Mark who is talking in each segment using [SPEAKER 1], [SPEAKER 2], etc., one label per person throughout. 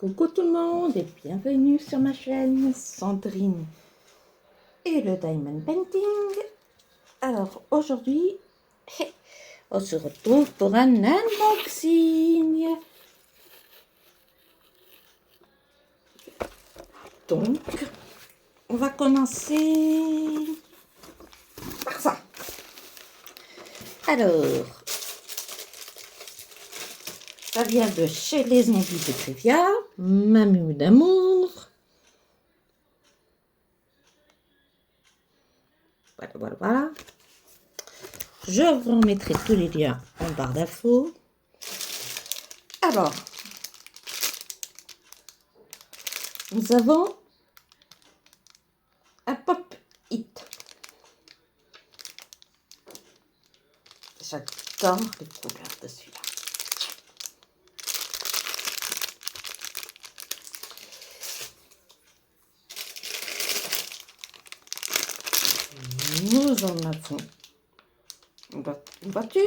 [SPEAKER 1] Coucou tout le monde et bienvenue sur ma chaîne Sandrine et le Diamond Painting. Alors aujourd'hui, on se retrouve pour un unboxing. Donc, on va commencer par ça. Alors, ça vient de chez les Zombies de Trivia, Mamou d'amour. Voilà. Je vous remettrai tous les liens en barre d'infos. Alors, nous avons un pop-it. J'adore les couleurs de celui-là. Nous en avons une voiture.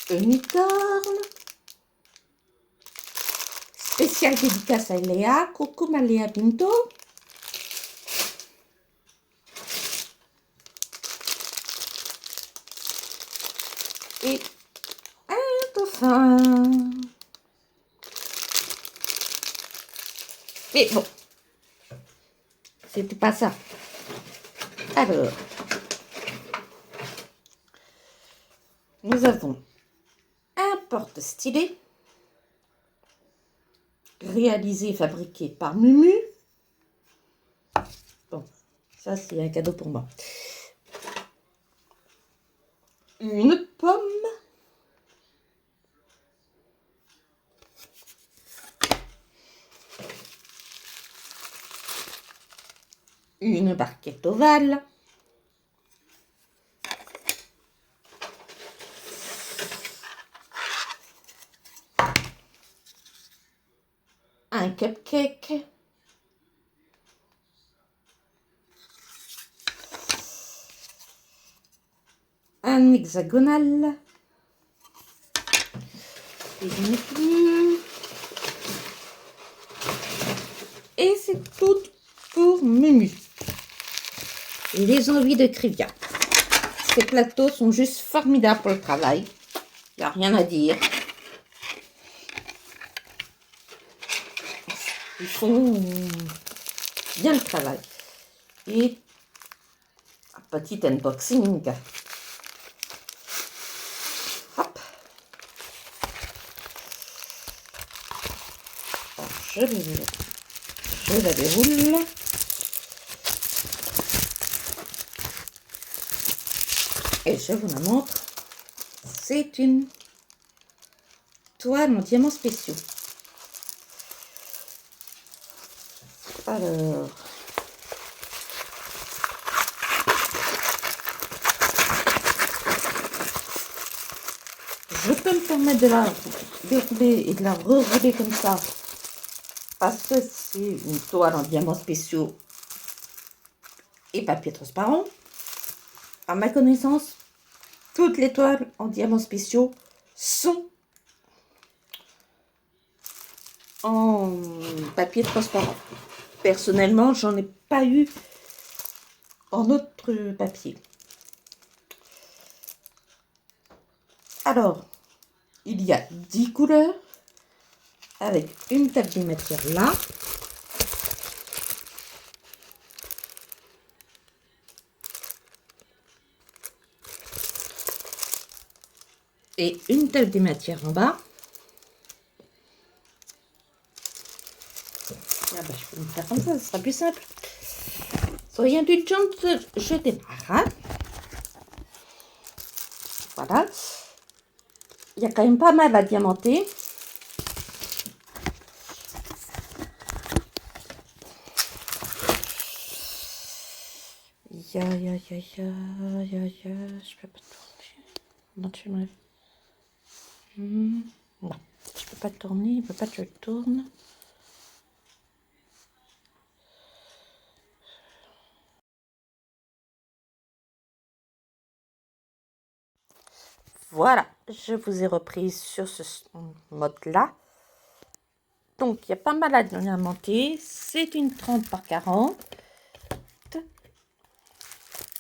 [SPEAKER 1] Une licorne. Spécial dédicace à Léa. Coucou ma Léa Pinto. Et un dauphin. Mais bon, c'était pas ça. Alors, nous avons un porte-stylet réalisé et fabriqué par Mumu. Bon, ça c'est un cadeau pour moi. Une pomme. Une barquette ovale. Un cupcake. Un hexagonal. Et c'est tout pour Mumu. Les envies de Trivia. Ces plateaux sont juste formidables pour le travail. Il n'y a rien à dire. Ils font bien le travail. Et un petit unboxing. Hop. Alors, je la déroule. Et je vous la montre. C'est une toile en diamants spéciaux. Alors, je peux me permettre de la dérouler et de la rerouler comme ça parce que c'est une toile en diamants spéciaux et papier transparent. À ma connaissance, toutes les toiles en diamants spéciaux sont en papier transparent. Personnellement, j'en ai pas eu en autre papier. Alors, il y a 10 couleurs avec une table des matières là. Et une table des matières en bas. Ah bah, je peux me faire comme ça, ce sera plus simple. Soyez indulgente, je démarre. Hein. Voilà. Il y a quand même pas mal à diamanter. Je peux pas tourner. Non, tu me... Non, je peux pas tourner, il veut pas que je tourne. Voilà, je vous ai repris sur ce mode-là. Donc, il y a pas mal à diamenter. C'est une 30 par 40.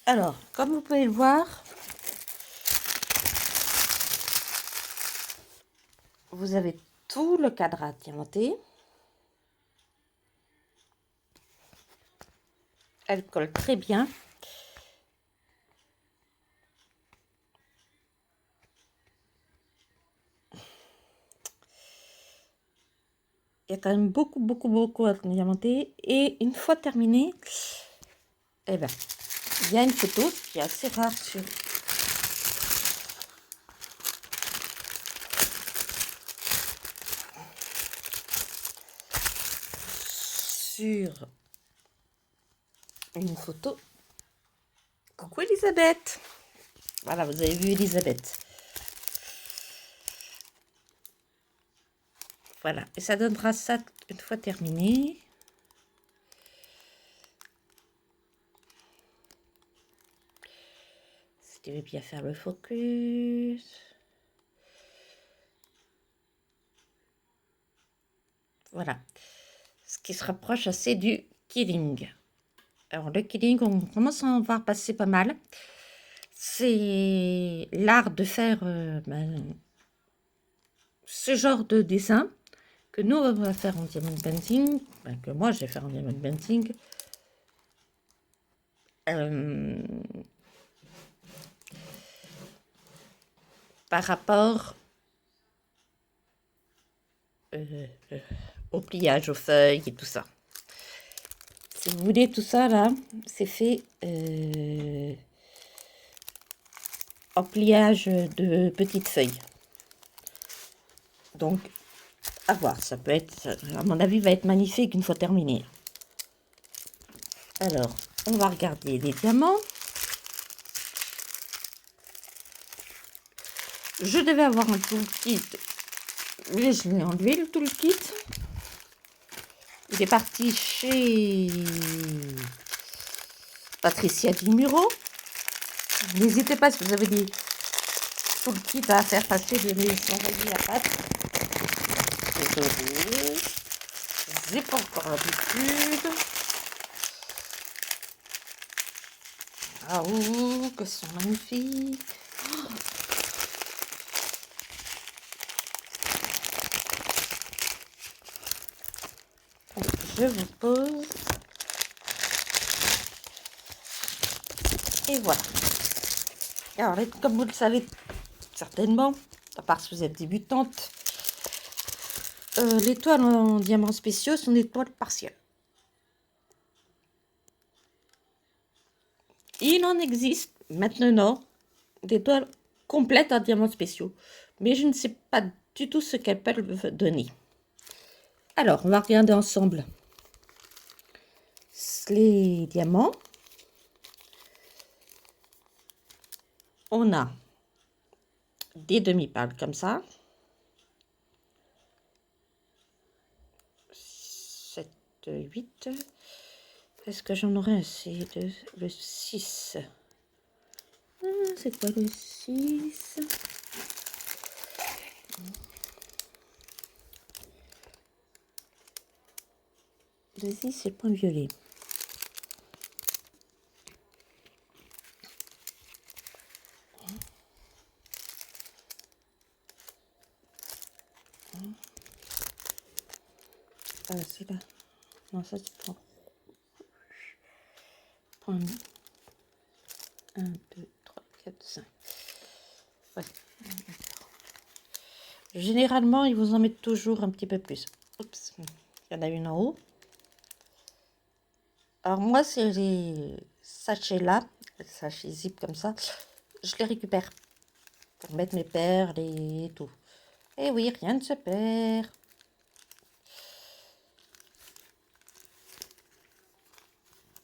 [SPEAKER 1] Alors, comme vous pouvez le voir, vous avez tout le cadre à diamanter. Elle colle très bien. Il y a quand même beaucoup à diamanter. Et une fois terminé, eh ben, il y a une photo qui est assez rare sur une photo. Coucou Elisabeth. Voilà, vous avez vu Elisabeth. Voilà, et ça donnera ça une fois terminé. Si tu veux bien faire le focus. Voilà, ce qui se rapproche assez du killing. Alors le killing, on commence à en voir passer pas mal. C'est l'art de faire ce genre de dessin que nous on va faire en diamond painting, que moi je vais faire en diamond painting. Par rapport au pliage, aux feuilles et tout ça. Si vous voulez, tout ça là, c'est fait en pliage de petites feuilles. Donc, à voir, ça peut être, à mon avis, va être magnifique une fois terminé. Alors, on va regarder les diamants. Je devais avoir un toolkit, mais je l'ai enlevé le toolkit. Il est parti chez Patricia Di Muro. N'hésitez pas si vous avez des toolkits à faire passer, de les envoyer à Pat. Désolée, j'ai pas encore l'habitude. Ah ouh, que sont magnifiques. Je vous pose. Et voilà. Alors, comme vous le savez certainement, à part si vous êtes débutante, les toiles en diamants spéciaux sont des toiles partielles. Il en existe maintenant des toiles complètes en diamants spéciaux, mais je ne sais pas du tout ce qu'elles peuvent donner. Alors, on va regarder ensemble les diamants. On a des demi-pales comme ça. 7, 8. Est-ce que j'en aurai assez de le 6? C'est quoi le 6? Le 6, c'est le point violet. Ah, c'est là. Non, ça, c'est point. Point 1, 2, 3, 4, 5. Ouais. Généralement, ils vous en mettent toujours un petit peu plus. Oups, il y en a une en haut. Alors moi, c'est les sachets là, les sachets zip comme ça, je les récupère pour mettre mes perles et tout. Et oui, rien ne se perd.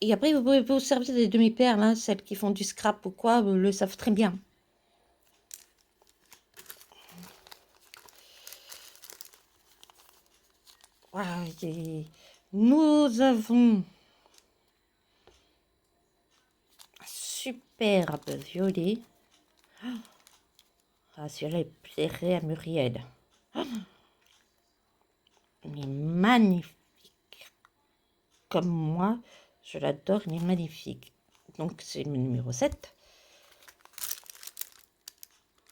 [SPEAKER 1] Et après, vous pouvez vous servir des demi-perles, hein, celles qui font du scrap ou quoi, vous le savent très bien. Voilà, nous avons un superbe violet. Ah, celui-là, il plairait à Muriel. Il est magnifique. Comme moi, je l'adore, il est magnifique. Donc, c'est le numéro 7.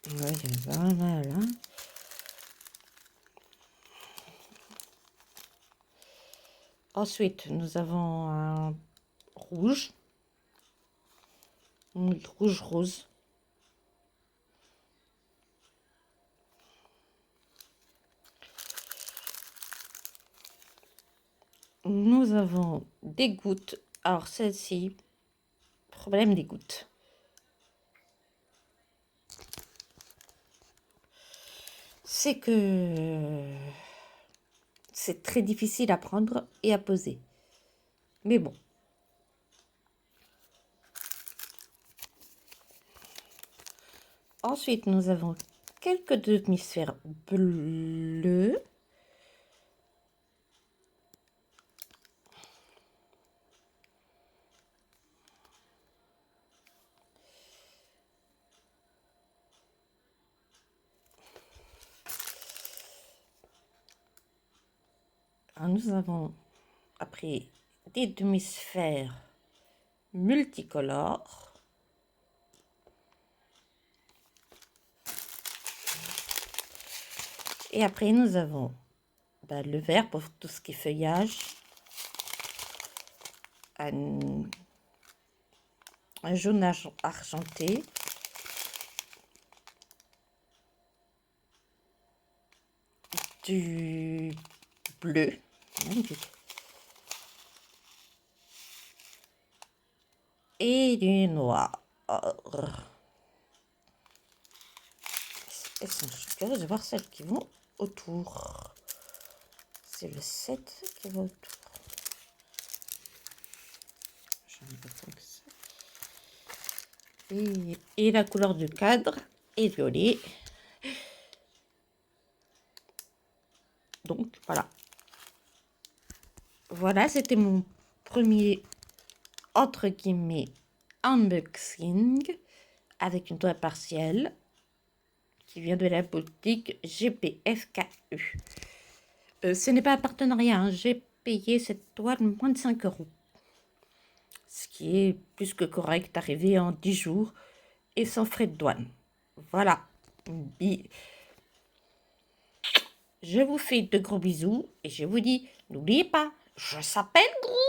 [SPEAKER 1] Oui, voilà. Ensuite, nous avons un rouge. Rouge rose. Nous avons des gouttes. Alors, celle-ci, problème des gouttes. C'est que c'est très difficile à prendre et à poser. Mais bon. Ensuite, nous avons quelques demi-sphères bleues. Alors, nous avons après des demi-sphères multicolores. Et après, nous avons le vert pour tout ce qui est feuillage. Un jaune argenté. Du bleu. Et du noir. Elles sont curieuse de voir celles qui vont autour. C'est le 7 qui va autour. J'en ai pas tant que ça. Et la couleur du cadre est violet. Donc voilà. Voilà, c'était mon premier entre guillemets unboxing avec une toile partielle qui vient de la boutique GPFKU. Ce n'est pas un partenariat, hein. J'ai payé cette toile moins de 5 €. Ce qui est plus que correct, arrivé en 10 jours et sans frais de douane. Voilà. Je vous fais de gros bisous et je vous dis, n'oubliez pas, je s'appelle Gros.